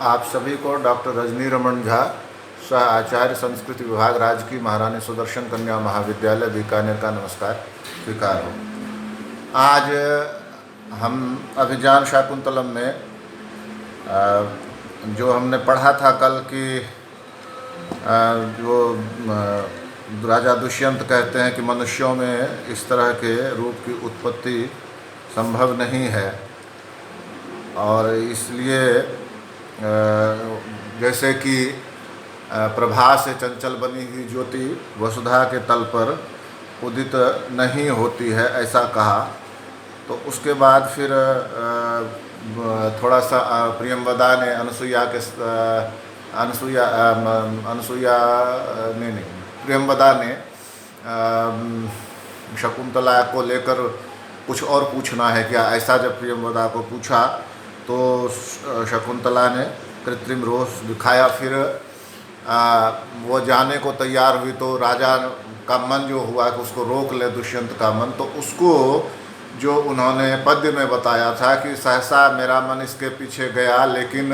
आप सभी को डॉक्टर रजनी रमन झा, सह आचार्य संस्कृत विभाग, राजकीय महारानी सुदर्शन कन्या महाविद्यालय बीकानेर का नमस्कार स्वीकार हो। आज हम अभिज्ञान शाकुंतलम में जो हमने पढ़ा था कल की, जो राजा दुष्यंत कहते हैं कि मनुष्यों में इस तरह के रूप की उत्पत्ति संभव नहीं है, और इसलिए जैसे कि प्रभा से चंचल बनी हुई ज्योति वसुधा के तल पर उदित नहीं होती है, ऐसा कहा। तो उसके बाद फिर थोड़ा सा प्रियंवदा ने प्रियंवदा ने शकुंतला को लेकर कुछ और पूछना है क्या, ऐसा जब प्रियंवदा को पूछा तो शकुंतला ने कृत्रिम रोष दिखाया। फिर वो जाने को तैयार हुई तो राजा का मन जो हुआ कि उसको रोक ले दुष्यंत का मन, तो उसको जो उन्होंने पद्य में बताया था कि सहसा मेरा मन इसके पीछे गया, लेकिन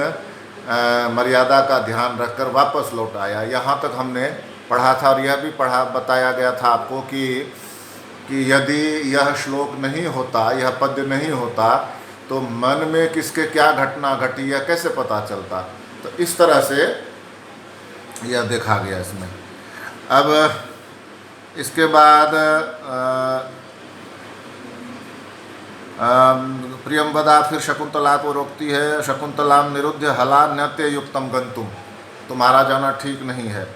मर्यादा का ध्यान रखकर वापस लौट आया। यहाँ तक हमने पढ़ा था, और यह भी बताया गया था आपको कि यदि यह श्लोक नहीं होता, यह पद्य नहीं होता, तो मन में किसके क्या घटना घटी यह कैसे पता चलता। तो इस तरह से यह देखा गया इसमें। अब इसके बाद प्रियंवदा फिर शकुंतला को रोकती है। शकुंतलाम निरुद्ध हला नत्य युक्तम गंतुम, तुम्हारा जाना ठीक नहीं है।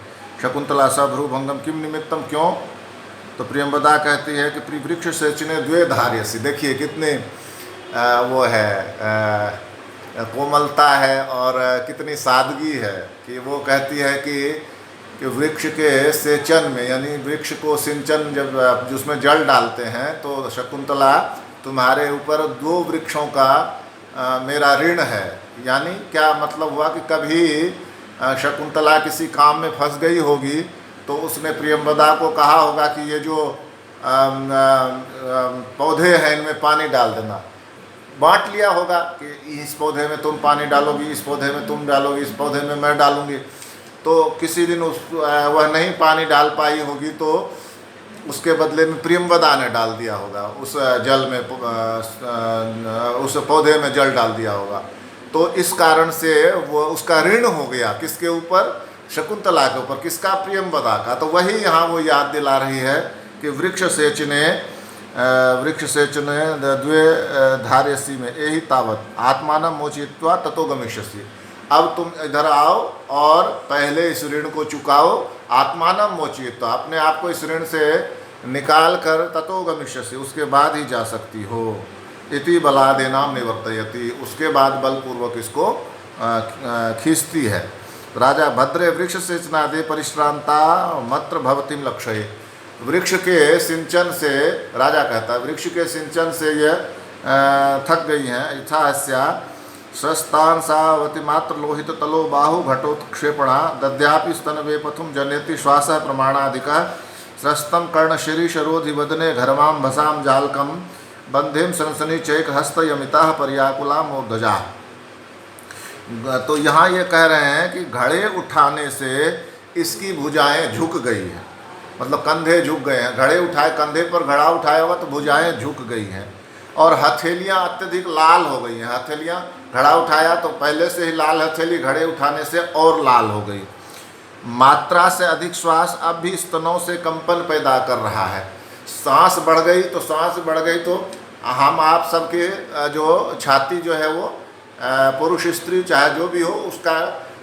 शकुंतला सभ्रुभंगम किम निमित्तम, क्यों? तो प्रियंवदा कहती है कि प्रिवृक्ष सेचने द्वे धार्यसी। देखिए कितने वो है कोमलता है और कितनी सादगी है कि वो कहती है कि वृक्ष के सेचन में, यानी वृक्ष को सिंचन जब जिसमें जल डालते हैं, तो शकुंतला तुम्हारे ऊपर 2 वृक्षों का मेरा ऋण है। यानी क्या मतलब हुआ कि कभी शकुंतला किसी काम में फंस गई होगी तो उसने प्रियंवदा को कहा होगा कि ये जो पौधे हैं इनमें पानी डाल देना, बांट लिया होगा कि इस पौधे में तुम पानी डालोगी, इस पौधे में तुम डालोगी, इस पौधे में मैं डालूंगी। तो किसी दिन वह नहीं पानी डाल पाई होगी तो उसके बदले में प्रियंवदा ने डाल दिया होगा उस जल में, उस पौधे में जल डाल दिया होगा। तो इस कारण से वो उसका ऋण हो गया किसके ऊपर? शकुंतला के ऊपर। किसका? प्रियंवदा का। तो वही यहाँ वो याद दिला रही है कि वृक्ष सेचने द्वे धार्यसी में यही तावत आत्मान मोचित्वा ततो गमिष्यसि। अब तुम इधर आओ और पहले इस ऋण को चुकाओ। आत्मान मोचित्वा, अपने आप को इस ऋण से निकाल कर ततो गमिष्यसि, उसके बाद ही जा सकती हो। इति बलादेनाम निवर्तयति, उसके बाद बलपूर्वक इसको खींचती है। राजा भद्रे वृक्ष सेचनादे परिश्रांता मत्र भवतिम लक्ष्य। वृक्ष के सिंचन से, राजा कहता है वृक्ष के सिंचन से यह थक गई हैं। यथास्या स्रस्तान सावती मात्र लोहित तलो बाहु घटोत्क्षेपणा दद्यापि स्तन वेपथुम जनेति श्वास प्रमाणाधिका स्रस्तम कर्ण शिरीष रोधि वदने घरमाम भसाम जालकम बंधेम सनसनी चैक हस्त यमिता पर्याकुला मोर्धजा। तो यहाँ ये कह रहे हैं कि घड़े उठाने से इसकी भुजाएं झुक गई हैं, मतलब कंधे झुक गए हैं। घड़े उठाए, कंधे पर घड़ा उठाया हुआ तो भुजाएं झुक गई हैं, और हथेलियाँ अत्यधिक लाल हो गई हैं। हथेलियाँ, घड़ा उठाया तो पहले से ही लाल हथेली, घड़े उठाने से और लाल हो गई। मात्रा से अधिक श्वास अब भी स्तनों से कंपन पैदा कर रहा है। सांस बढ़ गई तो हम आप सबके जो छाती जो है वो पुरुष स्त्री चाहे जो भी हो,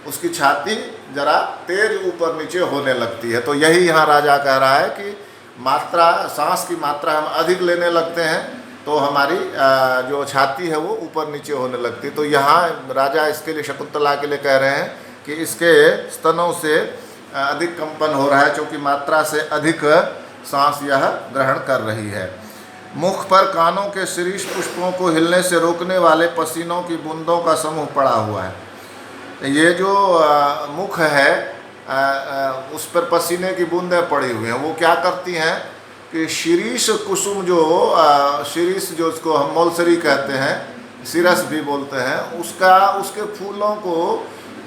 उसकी छाती जरा तेज ऊपर नीचे होने लगती है। तो यही यहाँ राजा कह रहा है कि मात्रा, सांस की मात्रा हम अधिक लेने लगते हैं तो हमारी जो छाती है वो ऊपर नीचे होने लगती है। तो यहाँ राजा इसके लिए, शकुंतला के लिए कह रहे हैं कि इसके स्तनों से अधिक कंपन हो रहा है, क्योंकि मात्रा से अधिक सांस यह ग्रहण कर रही है। मुख पर कानों के शीर्ष पुष्पों को हिलने से रोकने वाले पसीनों की बूंदों का समूह पड़ा हुआ है। ये जो मुख है उस पर पसीने की बूंदें पड़ी हुई हैं। वो क्या करती हैं कि शिरीष कुसुम जो शिरीष जो उसको हम मौलसरी कहते हैं, सिरस भी बोलते हैं, उसके फूलों को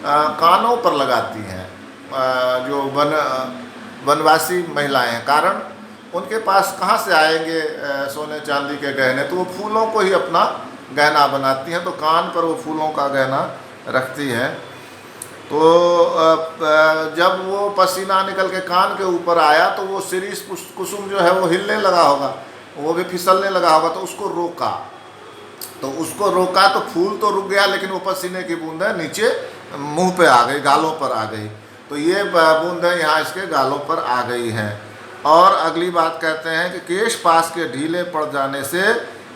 कानों पर लगाती हैं जो वनवासी महिलाएं हैं। कारण उनके पास कहाँ से आएंगे सोने चांदी के गहने, तो वो फूलों को ही अपना गहना बनाती हैं, तो कान पर वो फूलों का गहना रखती हैं। तो जब वो पसीना निकल के कान के ऊपर आया तो वो शिरीष कुसुम जो है वो हिलने लगा होगा, वो भी फिसलने लगा होगा, तो उसको रोका। तो फूल तो रुक गया, लेकिन वो पसीने की बूंदें नीचे मुंह पे आ गई, गालों पर आ गई। तो ये बूंदें यहाँ इसके गालों पर आ गई हैं। और अगली बात कहते हैं कि केश पास के ढीले पड़ जाने से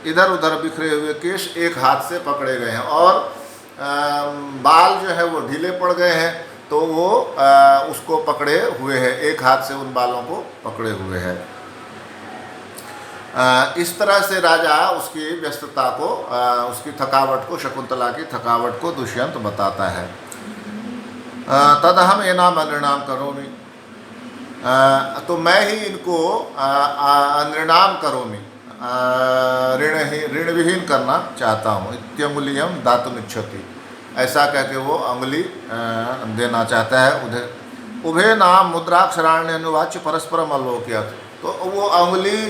इधर उधर बिखरे हुए केश एक हाथ से पकड़े गए हैं, और बाल जो है वो ढीले पड़ गए हैं, तो वो उसको पकड़े हुए हैं, एक हाथ से उन बालों को पकड़े हुए हैं। इस तरह से राजा उसकी व्यस्तता को, उसकी थकावट को, शकुंतला की थकावट को दुष्यंत बताता है। तदहम एनाम नृणाम करोमि, तो मैं ही इनको नृणाम करोमि, ऋण विहीन करना चाहता हूँ। इत्यंगुलियम दातुमिच्छति, ऐसा कह के वो अंगुली देना चाहता है। उधर उभे नाम मुद्राक्षराण्य अनुवाच्य परस्परम अलोक्य, तो वो अंगुली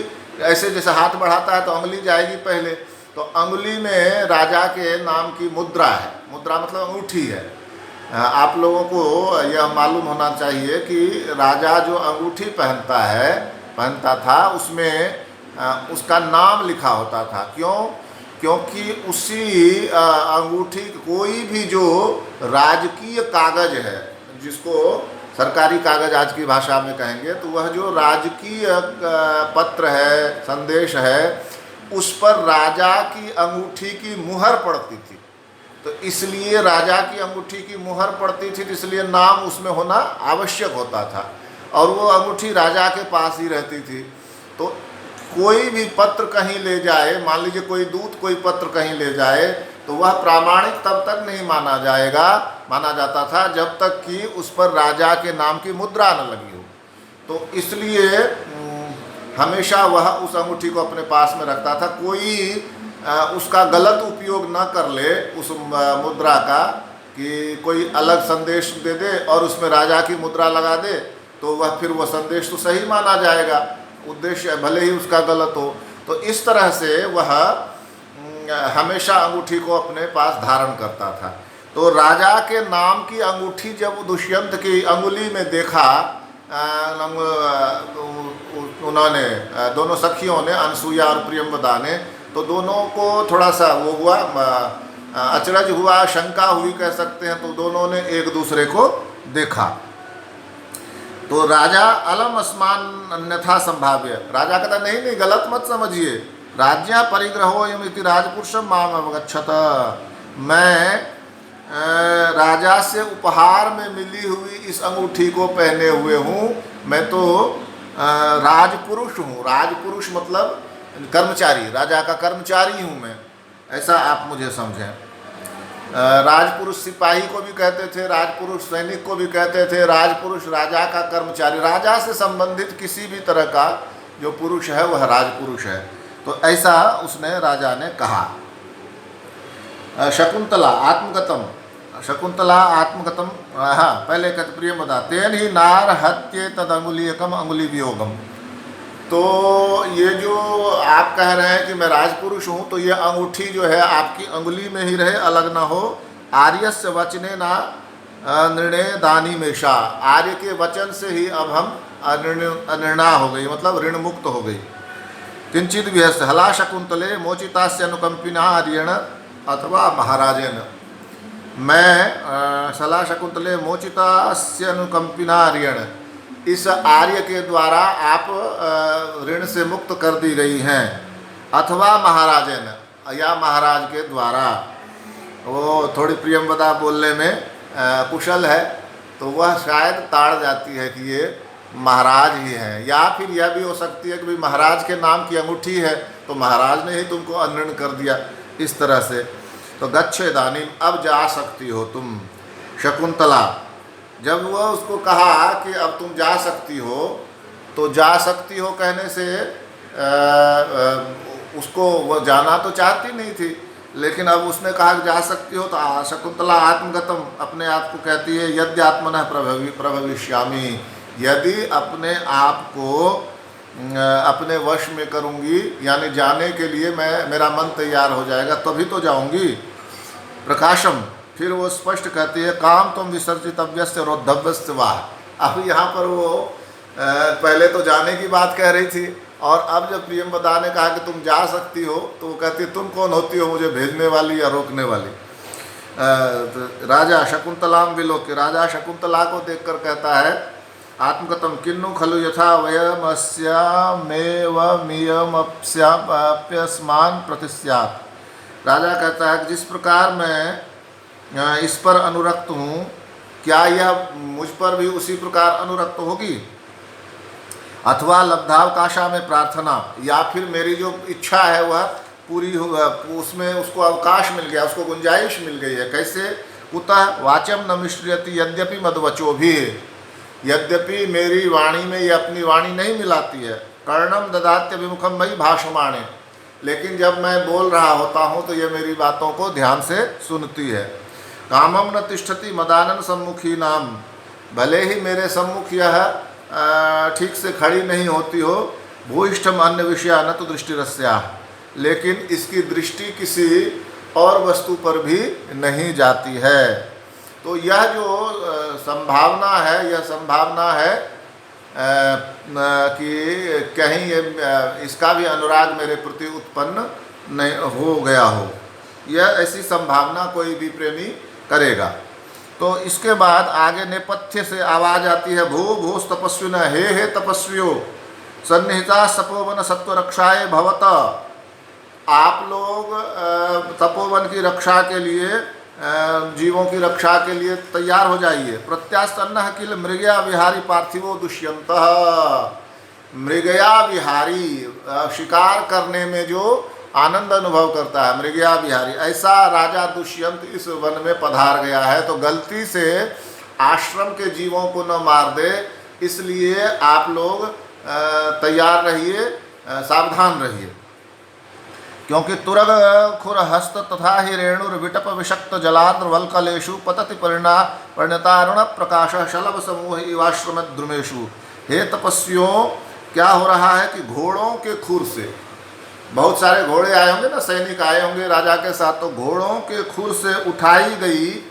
ऐसे जैसे हाथ बढ़ाता है तो अंगुली जाएगी पहले, तो अंगुली में राजा के नाम की मुद्रा है। मुद्रा मतलब अंगूठी है। आप लोगों को यह मालूम होना चाहिए कि राजा जो अंगूठी पहनता था उसमें उसका नाम लिखा होता था। क्यों? क्योंकि उसी अंगूठी, कोई भी जो राजकीय कागज है, जिसको सरकारी कागज आज की भाषा में कहेंगे, तो वह जो राजकीय पत्र है, संदेश है, उस पर राजा की अंगूठी की मुहर पड़ती थी। तो इसलिए राजा की अंगूठी की मुहर पड़ती थी, इसलिए नाम उसमें होना आवश्यक होता था, और वो अंगूठी राजा के पास ही रहती थी। तो कोई भी पत्र कहीं ले जाए, मान लीजिए कोई दूत कोई पत्र कहीं ले जाए, तो वह प्रामाणिक तब तक नहीं माना जाता था जब तक कि उस पर राजा के नाम की मुद्रा न लगी हो। तो इसलिए हमेशा वह उस अंगूठी को अपने पास में रखता था। कोई उसका गलत उपयोग न कर ले उस मुद्रा का, कि कोई अलग संदेश दे दे और उसमें राजा की मुद्रा लगा दे, तो वह फिर वह संदेश तो सही माना जाएगा, उद्देश्य भले ही उसका गलत हो। तो इस तरह से वह हमेशा अंगूठी को अपने पास धारण करता था। तो राजा के नाम की अंगूठी जब दुष्यंत की अंगुली में देखा, उन्होंने, दोनों सखियों ने, अनसुईया और प्रियंवदा ने, तो दोनों को थोड़ा सा वो हुआ, अचरज हुआ, शंका हुई कह सकते हैं। तो दोनों ने एक दूसरे को देखा। तो राजा अलम अस्मान अन्यथा संभाव्य, राजा कहता नहीं गलत मत समझिए, राज्य परिग्रहो यमिति राजपुरुषम माम अवगच्छत, मैं राजा से उपहार में मिली हुई इस अंगूठी को पहने हुए हूँ। मैं तो राजपुरुष हूँ। राजपुरुष मतलब कर्मचारी, राजा का कर्मचारी हूँ मैं, ऐसा आप मुझे समझें। राजपुरुष सिपाही को भी कहते थे, राजपुरुष सैनिक को भी कहते थे, राजपुरुष राजा का कर्मचारी, राजा से संबंधित किसी भी तरह का जो पुरुष है वह राजपुरुष है। तो ऐसा उसने, राजा ने कहा। शकुंतला आत्मगतम, हाँ पहले कहते प्रियंवदा, तेन ही नार हत्ये तद अंगुलीयकम अंगुली वियोगम। तो ये जो आप कह रहे हैं कि मैं राजपुरुष हूँ, तो ये अंगूठी जो है आपकी अंगुली में ही रहे, अलग ना हो। आर्यस्य वचने ना निर्णय दानी मेषा, आर्य के वचन से ही अब हम अनिर्णा हो गई, मतलब ऋण मुक्त हो गई। किंचित विहस्य हला शकुंतले मोचितास्य अनुकंपिना आर्यण अथवा महाराजेन, मैं सला शकुंतले मोचितास्य अनुकंपिना आर्यण, इस आर्य के द्वारा आप ऋण से मुक्त कर दी गई हैं, अथवा महाराजेन, या महाराज के द्वारा। वो थोड़ी प्रियंवदा बोलने में कुशल है, तो वह शायद ताड़ जाती है कि ये महाराज ही हैं, या फिर यह भी हो सकती है कि भाई महाराज के नाम की अंगूठी है तो महाराज ने ही तुमको अनऋण कर दिया, इस तरह से। तो गच्छ इदानीम, अब जा सकती हो तुम। शकुंतला, जब वह उसको कहा कि अब तुम जा सकती हो, तो जा सकती हो कहने से उसको वह जाना तो चाहती नहीं थी, लेकिन अब उसने कहा कि जा सकती हो, तो शकुंतला आत्मगतम अपने आप को कहती है, यद्य आत्मनः प्रभविष्यामि, यदि अपने आप को अपने वश में करूँगी, यानी जाने के लिए मेरा मन तैयार हो जाएगा तभी तो जाऊँगी। प्रकाशम, फिर वो स्पष्ट कहती है, काम तुम विसर्जितव्यस्य रोद्धव्यस्य वाह। अब यहाँ पर वो पहले तो जाने की बात कह रही थी, और अब जब प्रियंवदा ने कहा कि तुम जा सकती हो, तो वो कहती है, तुम कौन होती हो मुझे भेजने वाली या रोकने वाली। तो राजा शकुंतलाम विलोक्य, राजा शकुंतला को देखकर कहता है, आत्मगतम किन्नु खलु यथा वयमस्यामेवमियमप्यस्मान् प्रतिस्यात्। राजा कहता है कि जिस प्रकार मैं इस पर अनुरक्त हूँ, क्या यह मुझ पर भी उसी प्रकार अनुरक्त होगी। अथवा लब्धावकाशा में प्रार्थना, या फिर मेरी जो इच्छा है वह पूरी हो, उसमें उसको अवकाश मिल गया, उसको गुंजाइश मिल गई है। कैसे, कुतः वाचम न मिश्रियति यद्यपि मदवचो भी, यद्यपि मेरी वाणी में ये अपनी वाणी नहीं मिलाती है। कर्णम ददात्य विमुखम मयि भाषमाणे, लेकिन जब मैं बोल रहा होता हूँ तो ये मेरी बातों को ध्यान से सुनती है। कामम न तिष्ठति मदानन सम्मुखी नाम, भले ही मेरे सम्मुख यह ठीक से खड़ी नहीं होती हो, भूयिष्ठम अन्य विषया न तो दृष्टिरस्या, लेकिन इसकी दृष्टि किसी और वस्तु पर भी नहीं जाती है। तो यह जो संभावना है, यह संभावना है कि कहीं ये इसका भी अनुराग मेरे प्रति उत्पन्न नहीं हो गया हो, यह ऐसी संभावना कोई भी प्रेमी करेगा। तो इसके बाद आगे नेपथ्य से आवाज़ आती है, भू भूस तपस्विन, हे तपस्वियों, सन्निहिता तपोवन सत्व रक्षाए भवत। आप लोग तपोवन की रक्षा के लिए, जीवों की रक्षा के लिए तैयार हो जाइए। प्रत्यास्तन्न किल मृगया विहारी पार्थिवो दुष्यंत, मृगया विहारी शिकार करने में जो आनंद अनुभव करता है, मृगया विहारी, ऐसा राजा दुष्यंत इस वन में पधार गया है। तो गलती से आश्रम के जीवों को न मार दे, इसलिए आप लोग तैयार रहिए, सावधान रहिए। क्योंकि तुरग खुर हस्त तथा ही रेणुर विटप विषक्त जलाद्र वल्कलेशु पतति परिणतारुण प्रकाश शलभ समूह इवाश्रम द्रुमेशु। हे तपस्वियों, क्या हो रहा है कि घोड़ों के खुर से, बहुत सारे घोड़े आए होंगे ना, सैनिक आए होंगे राजा के साथ, तो घोड़ों के खुर से उठाई गई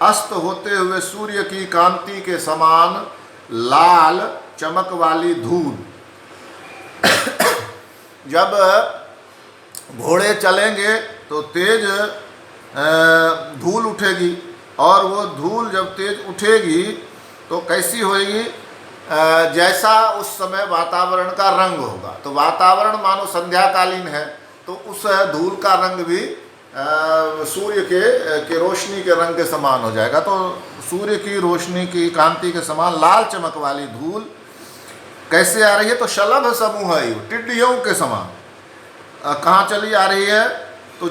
अस्त होते हुए सूर्य की कांति के समान लाल चमक वाली धूल, जब घोड़े चलेंगे तो तेज धूल उठेगी, और वो धूल जब तेज उठेगी तो कैसी होएगी, जैसा उस समय वातावरण का रंग होगा। तो वातावरण मानो संध्याकालीन है, तो उस धूल का रंग भी सूर्य के रोशनी के रंग के समान हो जाएगा। तो सूर्य की रोशनी की कांति के समान लाल चमक वाली धूल कैसे आ रही है, तो शलभ समूह है, टिड्डियों के समान। कहाँ चली आ रही है, तो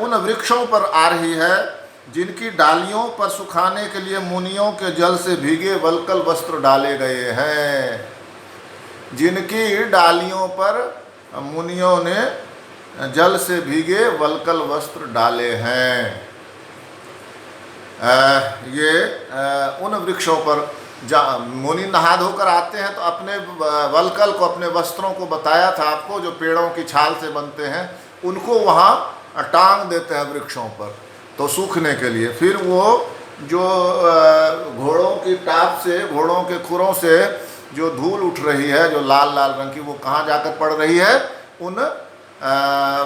उन वृक्षों पर आ रही है जिनकी डालियों पर सुखाने के लिए मुनियों के जल से भीगे वल्कल वस्त्र डाले गए हैं, जिनकी डालियों पर मुनियों ने जल से भीगे वल्कल वस्त्र डाले हैं। ये उन वृक्षों पर मुनि नहा धोकर आते हैं, तो अपने वल्कल को, अपने वस्त्रों को बताया था आपको, जो पेड़ों की छाल से बनते हैं, उनको वहाँ टांग देते हैं वृक्षों पर, तो सूखने के लिए। फिर वो जो घोड़ों की टाप से, घोड़ों के खुरों से जो धूल उठ रही है, जो लाल लाल रंग की, वो कहाँ जाकर पड़ रही है, उन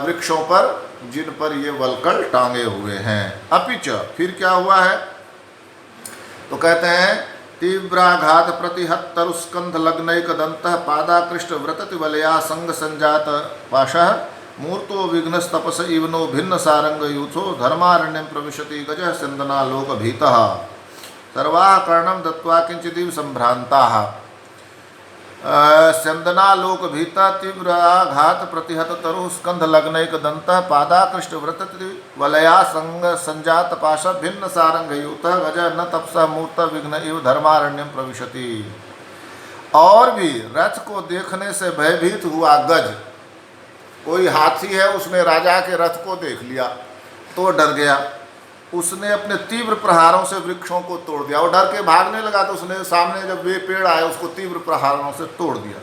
वृक्षों पर जिन पर ये वल्कल टांगे हुए हैं। अपिच, फिर क्या हुआ है, तो कहते हैं, तीव्राघात प्रतिहत तरुस्कंध लग्नैक दंत पादाकृष्ट व्रतति वलया संग संजात पाशः मूर्तो विघ्नस तपस इवनो भिन्न सारंग यूथो धर्मारण्यम प्रविशति गजः स्यन्दना लोक भीतः सर्वाः कर्णम दत्वा किंचिदिव संभ्रांताः। स्यन्दना लोक भीता तीव्र आघात प्रतिहत तरु स्कंध लग्नैक दंत पादाकृष्ट व्रतति वलया संग संजात पाश भिन्न सारंग यूतः गज न तपसा मूर्त विघ्न इव धर्मारण्यम प्रविशति। और भी रथ को देखने से भयभीत हुआ गज, कोई हाथी है, उसने राजा के रथ को देख लिया, तो डर गया, उसने अपने तीव्र प्रहारों से वृक्षों को तोड़ दिया। और डर के भागने लगा तो उसने सामने जब वे पेड़ आए उसको तीव्र प्रहारों से तोड़ दिया।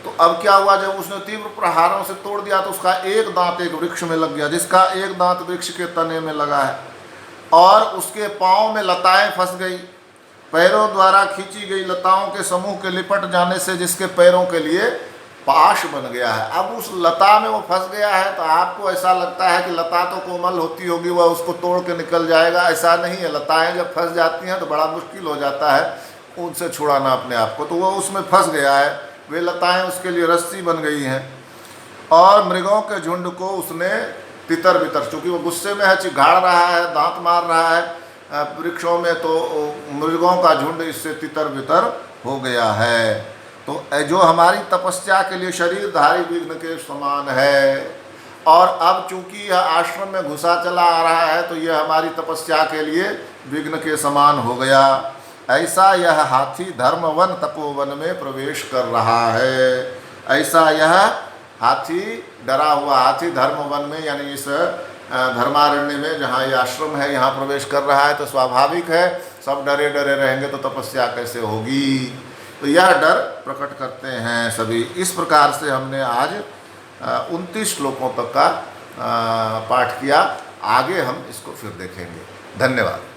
तो अब क्या हुआ, जब उसने तीव्र प्रहारों से तोड़ दिया तो उसका एक दांत एक वृक्ष में लग गया, जिसका एक दांत वृक्ष के तने में लगा है, और उसके पाँव में लताएं फंस गई। पैरों द्वारा खींची गई लताओं के समूह के लिपट जाने से जिसके पैरों के लिए पाश बन गया है। अब उस लता में वो फंस गया है, तो आपको ऐसा लगता है कि लता तो कोमल होती होगी, वह उसको तोड़ के निकल जाएगा। ऐसा नहीं है, लताएं जब फंस जाती हैं तो बड़ा मुश्किल हो जाता है उनसे छुड़ाना अपने आप को। तो वह उसमें फंस गया है, वे लताएं उसके लिए रस्सी बन गई हैं। और मृगों के झुंड को उसने तितर बितर, चूँकि वो गुस्से में है, चिघाड़ रहा है, दांत मार रहा है वृक्षों में, तो मृगों का झुंड इससे तितर बितर हो गया है। तो जो हमारी तपस्या के लिए शरीरधारी विघ्न के समान है, और अब चूंकि यह आश्रम में घुसा चला आ रहा है तो यह हमारी तपस्या के लिए विघ्न के समान हो गया। ऐसा यह हाथी धर्मवन तपोवन में प्रवेश कर रहा है। ऐसा यह हाथी, डरा हुआ हाथी धर्मवन में, यानी इस धर्मारण्य में जहाँ ये आश्रम है यहाँ प्रवेश कर रहा है। तो स्वाभाविक है, सब डरे डरे रहेंगे तो तपस्या कैसे होगी। तो यह डर प्रकट करते हैं सभी। इस प्रकार से हमने आज 29 श्लोकों तक का पाठ किया। आगे हम इसको फिर देखेंगे। धन्यवाद।